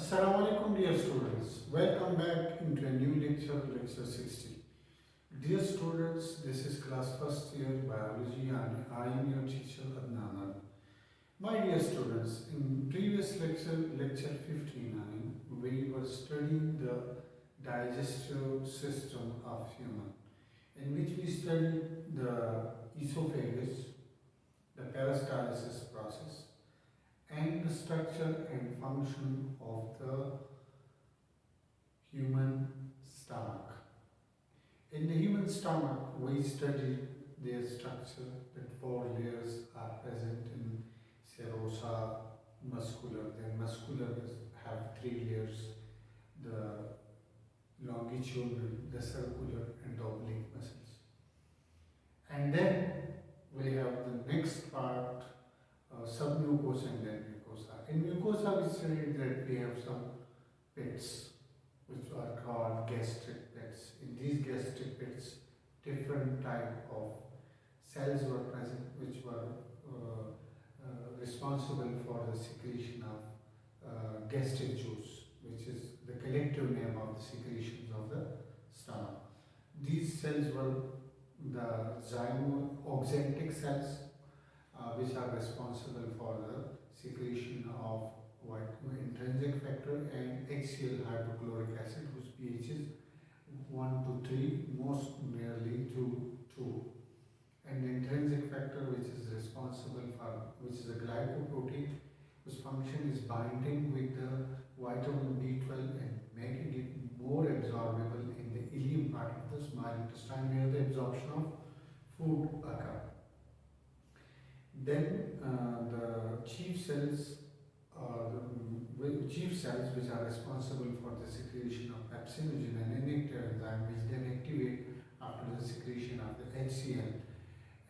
Assalamu alaikum dear students. Welcome back into a new lecture, lecture 60. Dear students, this is class first year biology and I am your teacher Adnan. My dear students, in previous lecture, lecture 59, we were studying the digestive system of human, in which we studied the esophagus, the peristalsis process, and the structure and function of the human stomach. In the human stomach, we studied their structure, that four layers are present in serosa muscular. Then muscular have three layers, the longitudinal, the circular and the oblique muscles. And then we have the next part, submucosa and then mucosa. In mucosa we studied that we have some pits which are called gastric pits. In these gastric pits, different type of cells were present which were responsible for the secretion of gastric juice, which is the collective name of the secretions of the stomach. These cells were the zymo-oxantic cells, which are responsible for the secretion of intrinsic factor and HCl hydrochloric acid, whose pH is 1 to 3, most rarely to 2. And the intrinsic factor, which is responsible for, which is a glycoprotein, whose function is binding with the vitamin B12 and making it more absorbable in the ileum part of the small intestine, where the absorption of food occurs. Then the chief cells, which are responsible for the secretion of pepsinogen and nectar enzyme, which then activate after the secretion of the HCl,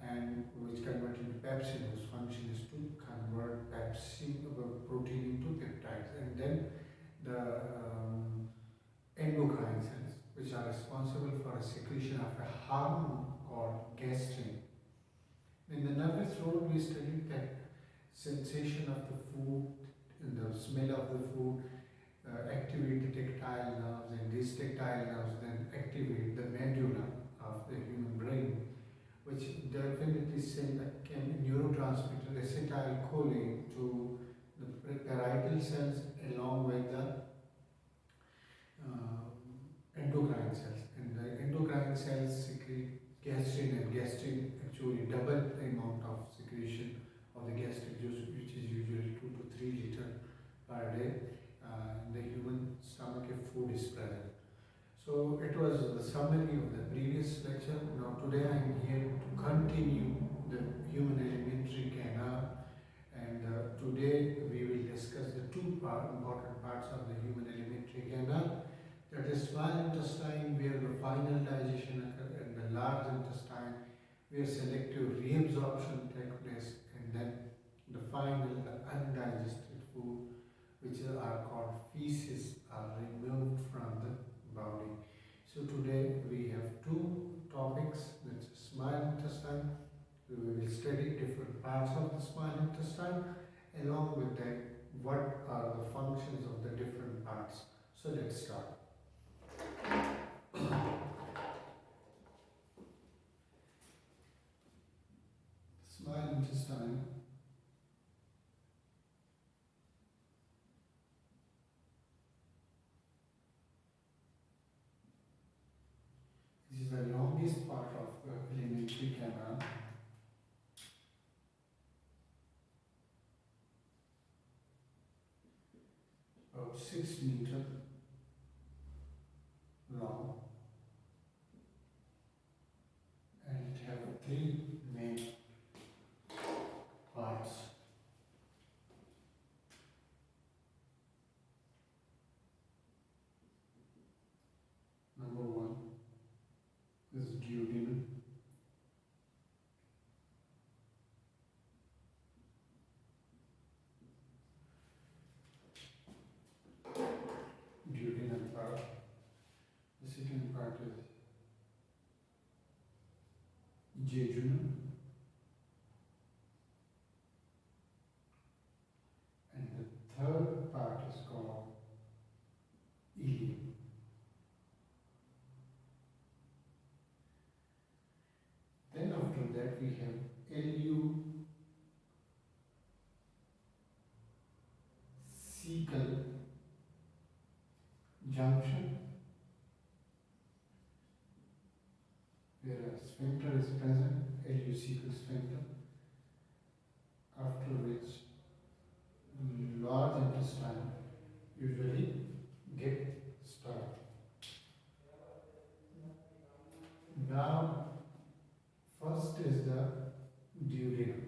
and which convert into pepsin, whose function is to convert protein into peptides. And then the endocrine cells, which are responsible for a secretion of a hormone called gastrin. In the nervous road, we studied that sensation of the food, the smell of the food, activate the tactile nerves, and these tactile nerves then activate the medulla of the human brain, which definitely send a neurotransmitter acetylcholine to the parietal cells along with the endocrine cells. And the endocrine cells secrete gastrin, and gastrin actually double the amount of secretion of the gastric juice, which is usually 2 to 3 liters per day in the human stomach if food is present. So it was the summary of the previous lecture. Now today I am here to continue the human alimentary canal, and today we will discuss the two important parts of the human alimentary canal. That is small intestine, where the final digestion occurs, and the large intestine, where selective reabsorption takes place, and then the final, the undigested food, which are called feces, are removed from the body. So today we have two topics, that's small intestine. We will study different parts of the small intestine. Along with that, what are the functions of the different parts. So let's start. Small intestine is the longest part of the alimentary canal. About 6 meters long, and it has three main parts. Number one is duodenum. Duodenum part. The second part is jejunum, and the third part is called ileum. Then after that we have ileocecal junction, where a sphincter is present, ileocecal sphincter, after which large intestine usually get started. Now, first is the duodenum.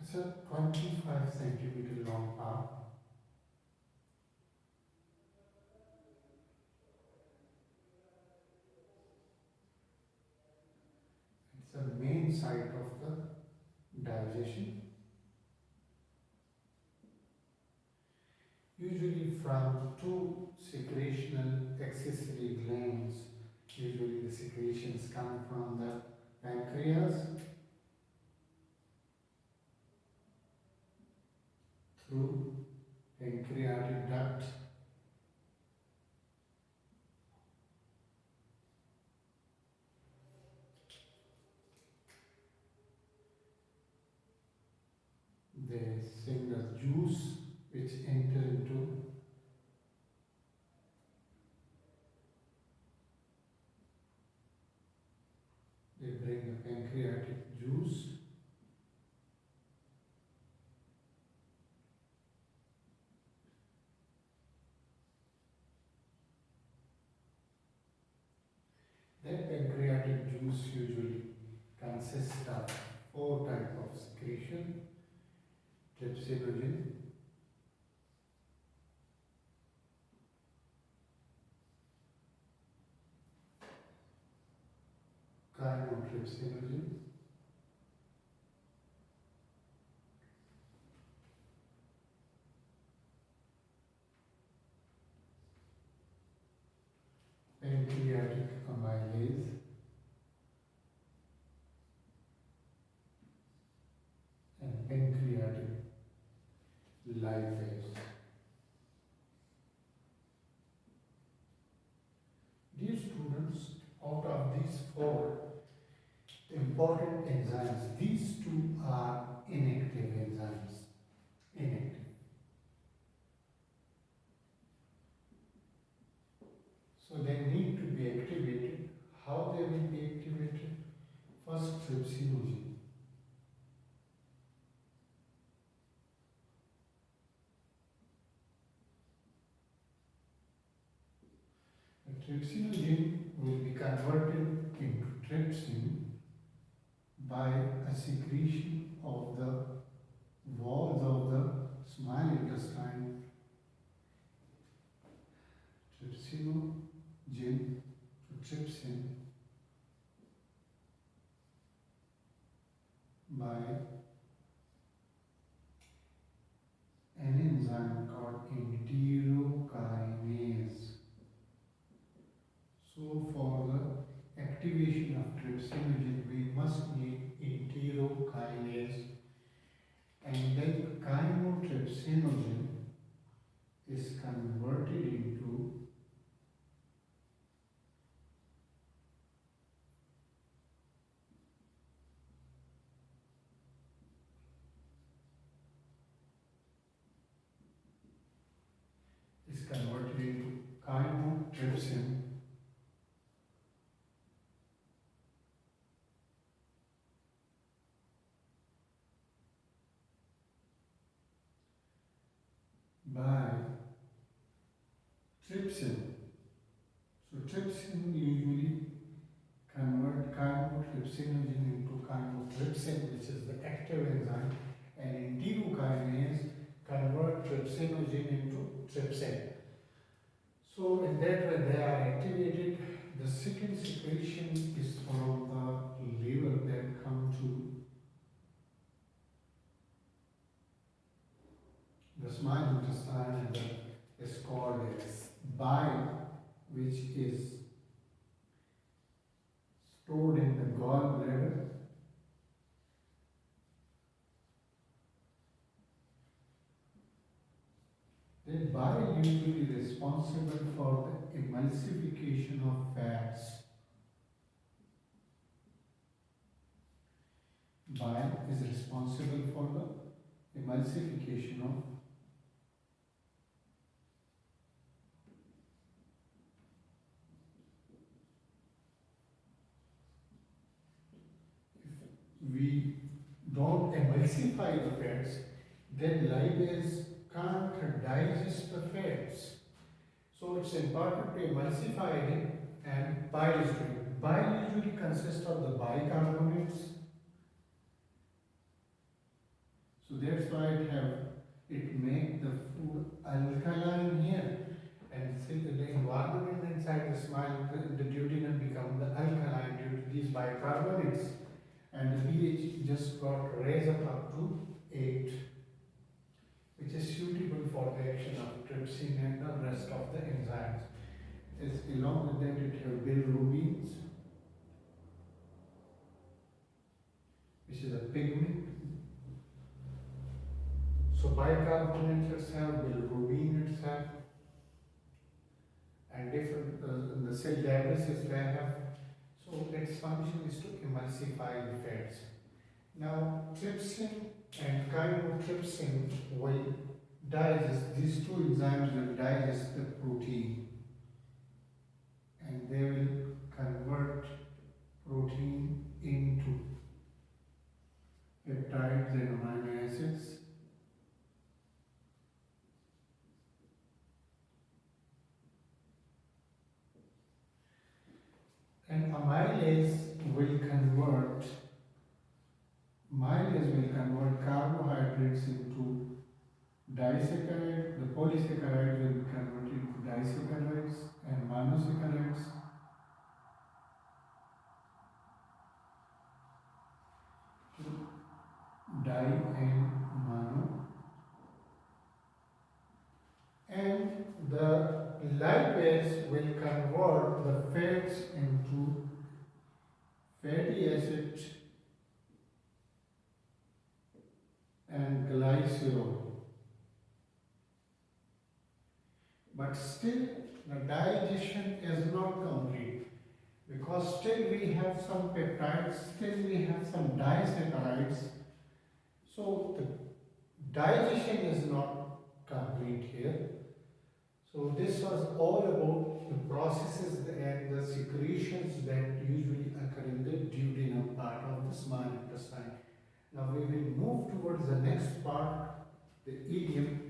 It's a 25 centimeter long part. It's the main site of the digestion. Usually from two secretional accessory glands. Usually the secretions come from the pancreas through pancreatic duct, they send the juice which enter into they bring the pancreatic juice that pancreatic juice usually consists of four types of secretion: trypsinogen, chymotrypsinogen, pancreatic amylase, and pancreatic lipase. Dear students, out of these four important enzymes, these two are inactive enzymes. Inactive. So they need to be activated. How they will be activated? First, trypsinogen. The trypsinogen will be converted into trypsin by a secretion of the walls of the small intestine. Trypsinogen to trypsin by an enzyme called enterokinase. So for the activation of trypsinogen, we must need enterokinase, and then chymotrypsinogen is converted into chymotrypsin by trypsin. So trypsin usually convert chymotrypsinogen into chymotrypsin, which is the active enzyme, and enterokinase convert trypsinogen into trypsin. So in that way they are activated. The second secretion is from the liver that come to the small intestine, and that is called as bile, which is stored in the gallbladder usually responsible for the emulsification of fats? Bile is responsible for the emulsification of we don't emulsify the fats, then lipase can't digest the fats. So it's important to emulsify it and bile is doing. Bile usually consists of the bicarbonates. So that's why it make the food alkaline here. And since the environment inside the smile, the duodenum become the alkaline due to these bicarbonates. And the pH just got raised up to 8, which is suitable for the action of trypsin and the rest of the enzymes. As along with that, it have bilirubins, which is a pigment. So bicarbonate itself, bilirubin itself, and different the cell dialysis they have. So its function is to emulsify the fats. Now trypsin and chymotrypsin will digest, these two enzymes will digest the protein and they will convert protein into peptides and amino acids. And amylase will convert carbohydrates into disaccharide. The polysaccharides will be converted into disaccharides and monosaccharides. Di and mono. And the lipase will convert the fats into fatty acids and glycerol. But still the digestion is not complete because still we have some peptides, still we have some disaccharides. So the digestion is not complete here. So this was all about the processes and the secretions that usually occur in the duodenum part of the small intestine. Now we will move towards the next part, the ileum.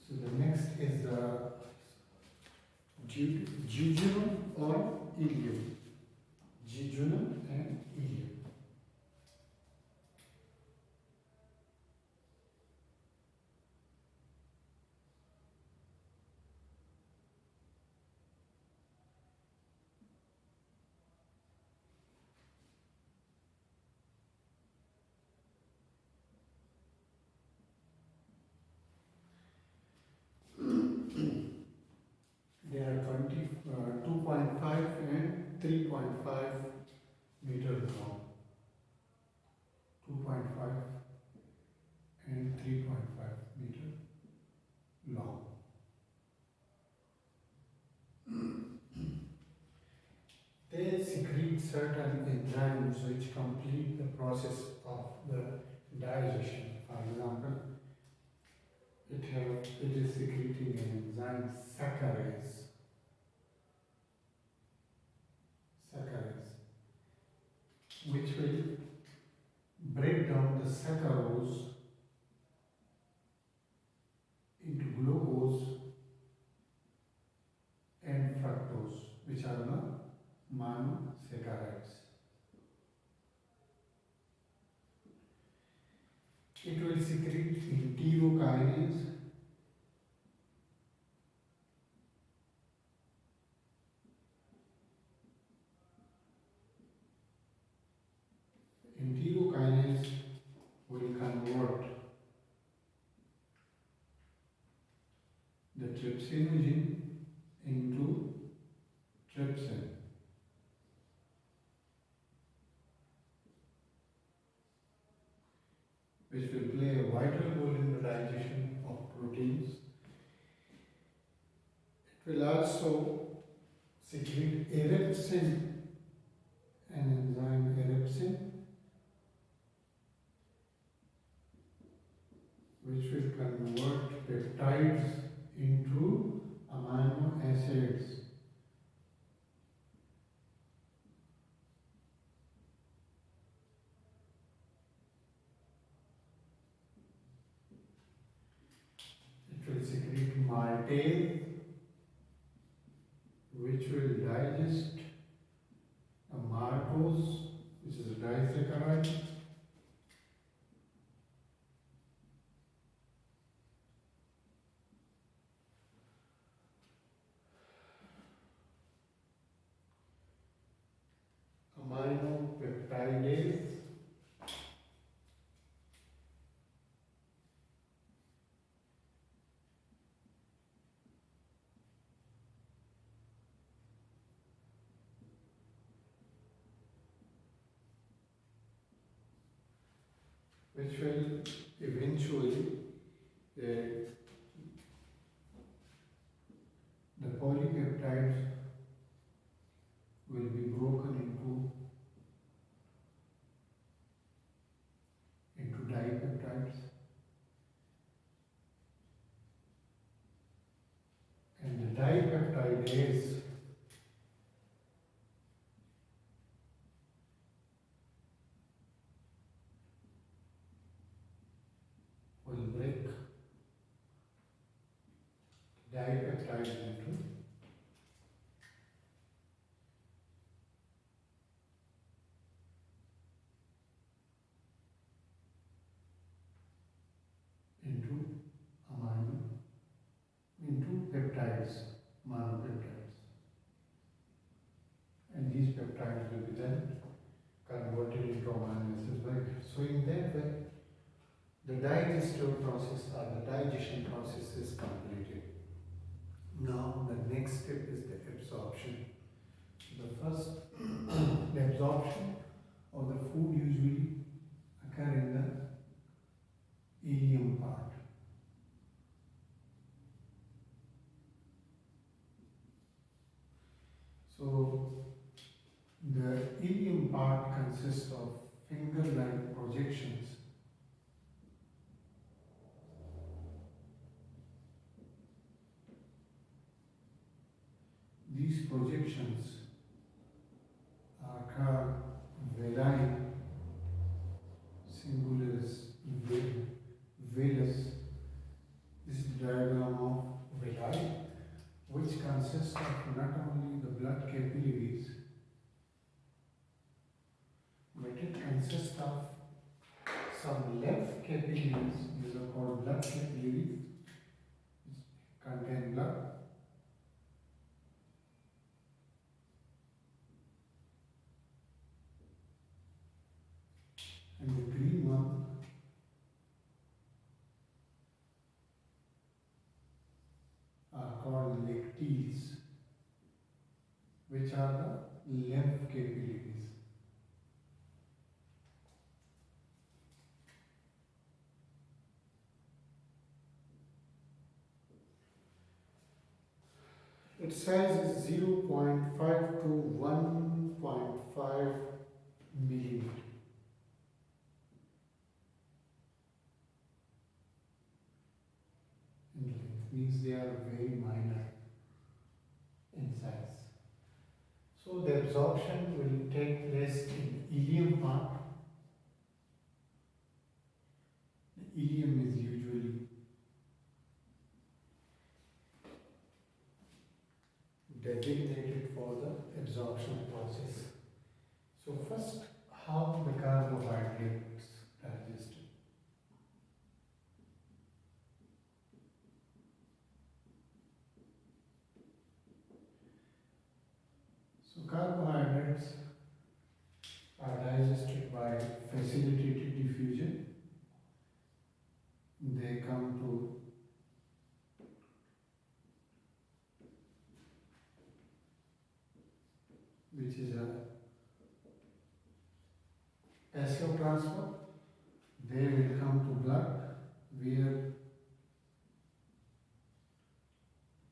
So the next is the jejunum or ileum. Jejunum and ileum. There are meters long, 2.5 and 3.5 meter long. They secrete certain enzymes which complete the process of the digestion. For example, it is secreting an enzyme saccharase, which will break down the saccharose into glucose and fructose, which are the monosaccharides. It will secrete enterokinase, enterokinase will convert the trypsinogen into trypsin, which will play a vital role in the digestion of proteins. It will also secrete erepsin, an enzyme erepsin, which will convert peptides into amino acids. It will secrete maltase, which will digest a maltose, which is a disaccharide. Aminopeptidase, which will eventually the polypeptides will be broken into dipeptides, and the dipeptidase will break dipeptides into peptides, monopeptides, and these peptides will be then converted into amino acids. So in that way, the digestive process or the digestion process is completed. Now the next step is the absorption. The first, the absorption of the food usually occur in the ileum part. So the ileum part consists of finger-like projections these projections are called villi, singularis vellus. This is the diagram of villi, which consists of not only the blood capillaries, but it consists of some left capillaries. These are called blood capillaries, which contain blood, and the green one are called lectins, which are the lymph capillaries. Its size is 0.5 to 1.5 millimeter in length. Means they are very minor in size. So the absorption will take place in ileum part. The ileum is usually designated for the absorption process. So first, how the carbohydrates digested. So carbohydrates are digested by facilitated diffusion. They come to which is a passive transfer. They will come to blood where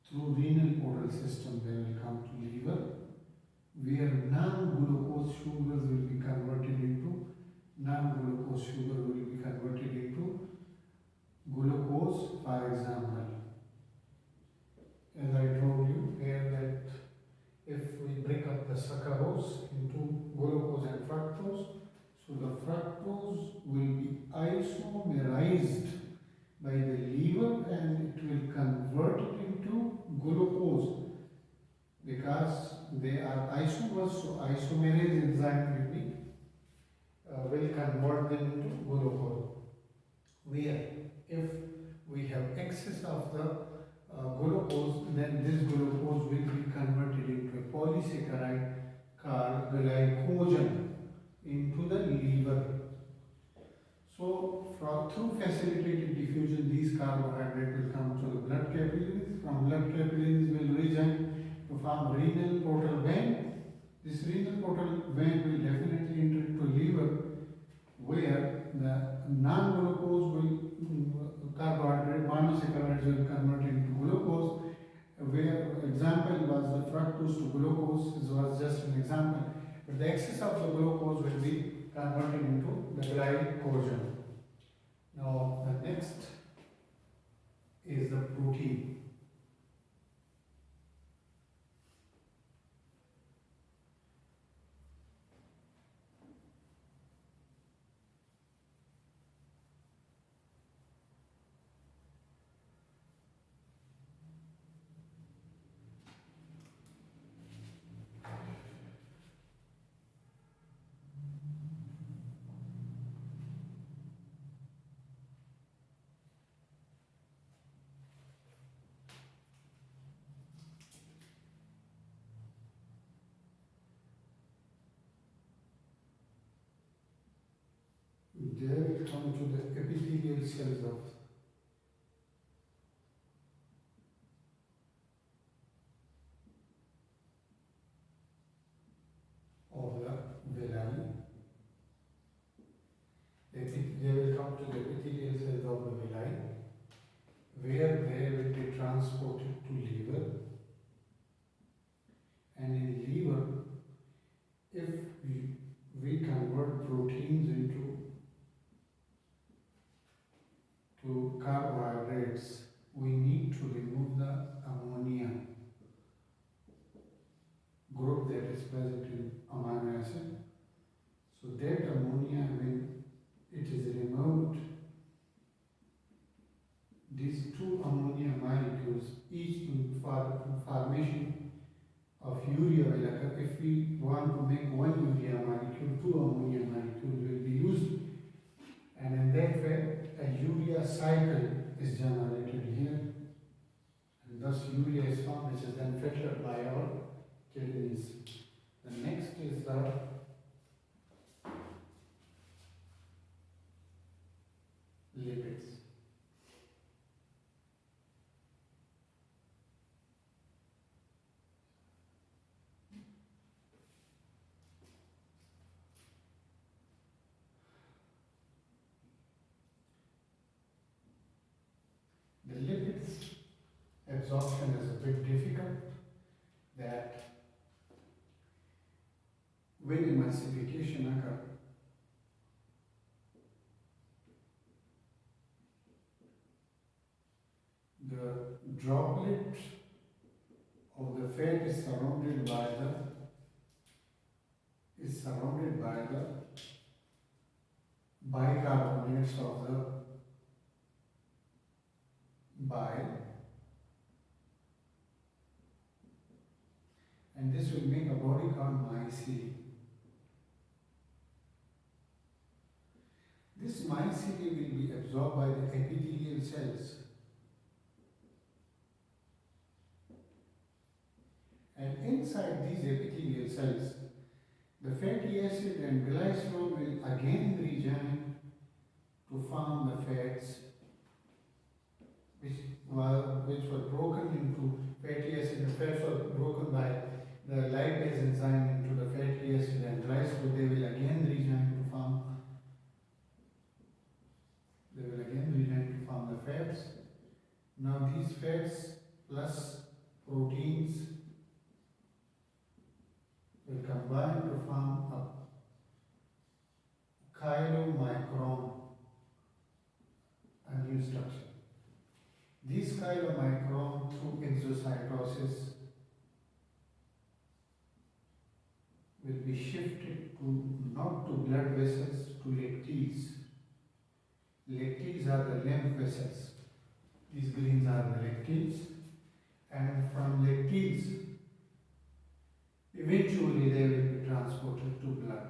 through renal portal system they will come to liver where non-glucose sugars will be converted into non-glucose sugar will be converted into glucose. For example, as I told you here that if we break up the sucrose into glucose and fructose, so the fructose will be isomerized by the liver and it will convert it into glucose because they are isomers, so isomerase enzyme will convert them into glucose. Where if we have excess of the glucose, then this glucose will be converted into a polysaccharide called glycogen into the liver. So through facilitated diffusion, these carbohydrates will come to the blood capillaries. From blood capillaries will rejoin to form renal portal vein. This renal portal vein will definitely enter into liver where the non-glucose will carbohydrate monosaccharides will convert into glucose. Where example was the fructose to glucose. This was just an example. But the excess of the glucose will be converted into the glycogen. Now the next is the protein. There we come to the epithelial cells of the villi. They will come to the epithelial cells of the villi, where they will be transported to liver. And in liver, if we convert proteins into carbohydrates, we need to remove the ammonia group that is present in amino acid. So that ammonia, when it is removed, these two ammonia molecules, each for formation of urea will occur. If we want to make one urea molecule, two ammonia molecules will be used, and in that way a urea cycle is generated here, and thus urea is formed, which is then filtered by our kidneys. The next is the lipids. emulsification occur, the droplet of the fat is surrounded by the bicarbonates of the bile, and this will make a body called mycelium. This mycelium will be absorbed by the epithelial cells, and inside these epithelial cells, the fatty acid and glycerol will again rejoin to form the fats which were broken into fatty acid. The fats were broken by the lipase enzyme into the fatty acid and glycerol. They will again rejoin to form the fats. Now these fats plus proteins will combine to form a chylomicron, a new structure. These chylomicron through exocytosis will be shifted to not to blood vessels, to lectins. Lectins are the lymph vessels. These greens are the lectins, and from lectins eventually they will be transported to blood.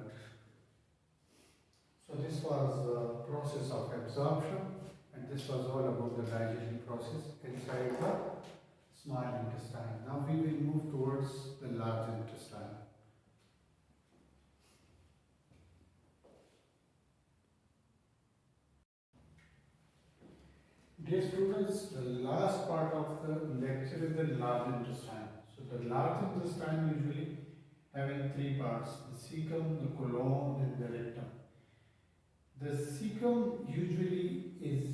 So this was the process of absorption, and this was all about the digestion process inside the small intestine. Now we will move towards the large intestine. Dear students, the last part of the lecture is the large intestine. So the large intestine usually having three parts: the cecum, the colon, and the rectum. The cecum usually is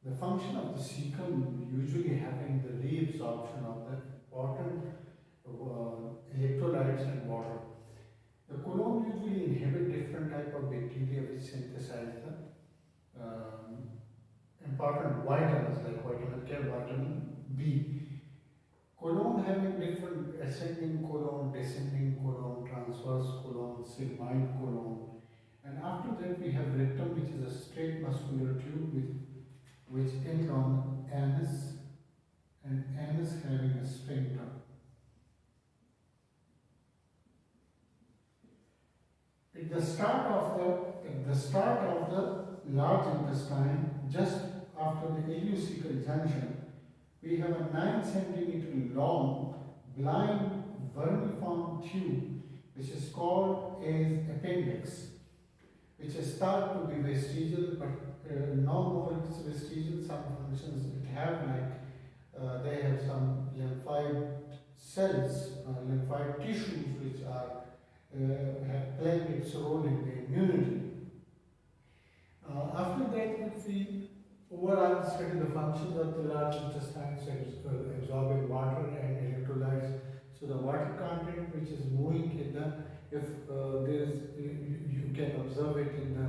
the function of the cecum usually having the reabsorption of the important electrolytes and water. The colon usually inhibit different type of bacteria which synthesize the important vitamins like vitamin K, vitamin B. Colon having different ascending colon, descending colon, transverse colon, sigmoid colon, and after that we have rectum, which is a straight muscular tube which ends on anus, and anus having a sphincter. At the start of the large intestine, just after the ileocecal junction, we have a 9 centimeter long blind vermiform tube which is called as appendix, which is thought to be vestigial, but no more it's vestigial. Some functions it have, like they have some lymphoid cells, lymphoid tissues which are have played its role in the immunity. After that, if we overall study the functions of the large intestine, absorbing water and electrolytes. So the water content which is moving in the, if there is, you can observe it in the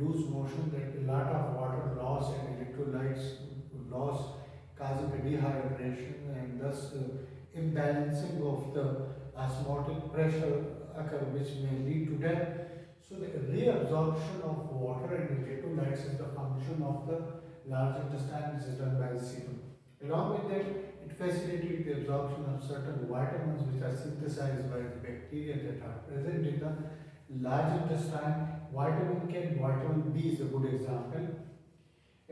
loose motion that a lot of water loss and electrolytes loss causing a dehydration and thus imbalancing of the osmotic pressure occur, which may lead to death. So the reabsorption of water and electrolytes is the function of the large intestine, which is done by the cecum. Along with that, it facilitates the absorption of certain vitamins which are synthesized by the bacteria that are present in the large intestine. Vitamin K and vitamin B is a good example.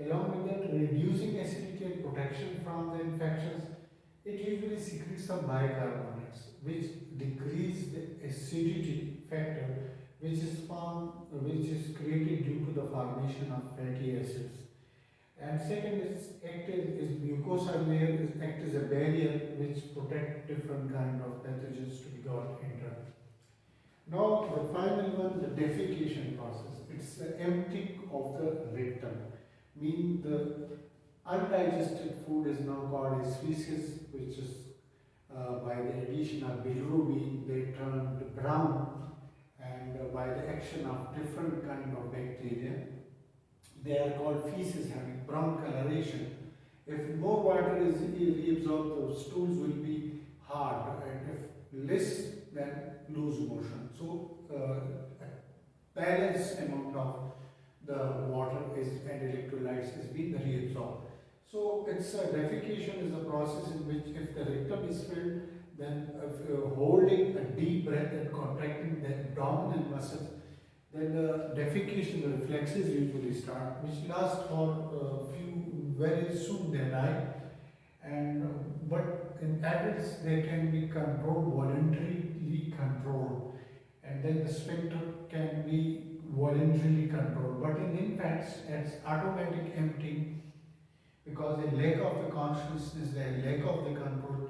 Along with that, reducing acidity and protection from the infections, it usually secretes some bicarbonates which decrease the acidity factor which is created due to the formation of fatty acids. And second is mucosal layer act as a barrier which protect different kind of pathogens to be got enter. Now the final one, the defecation process. It's the emptying of the rectum. Mean the undigested food is now called as feces, which is by the addition of bilirubin, they turned brown, and by the action of different kind of bacteria, they are called feces having brown coloration. If more water is reabsorbed, the stools will be hard, and if less, then loose motion. So, a balanced amount of the water is and electrolytes is being reabsorbed. So, it's defecation is a process in which if the rectum is filled, then holding a deep breath and contracting the abdominal muscles, then the defecation, the reflexes usually start, which last for a few, very soon they die. And but in adults they can be controlled, voluntarily controlled, and then the sphincter can be voluntarily controlled. But in infants, it's automatic emptying because a lack of the consciousness, a lack of the control.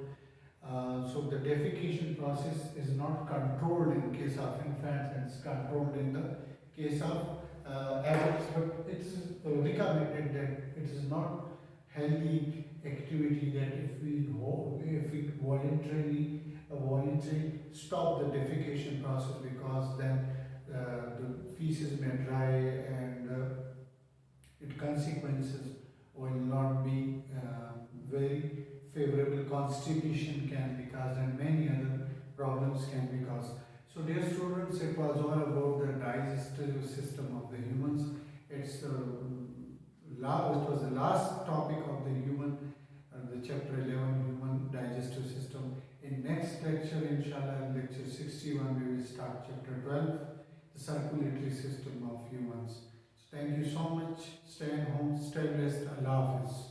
So the defecation process is not controlled in case of infants, and it's controlled in the case of adults. But it's recommended that it is not healthy activity that if we voluntarily stop the defecation process, because then the feces may dry, and it consequences will not be very favorable. Constipation can be caused, and many other problems can be caused. So dear students, it was all about the digestive system of the humans. It was the last topic of the human, the chapter 11, human digestive system. In next lecture, inshallah, in lecture 61, we will start chapter 12, the circulatory system of humans. So thank you so much. Stay at home, stay blessed. Allah Hafiz.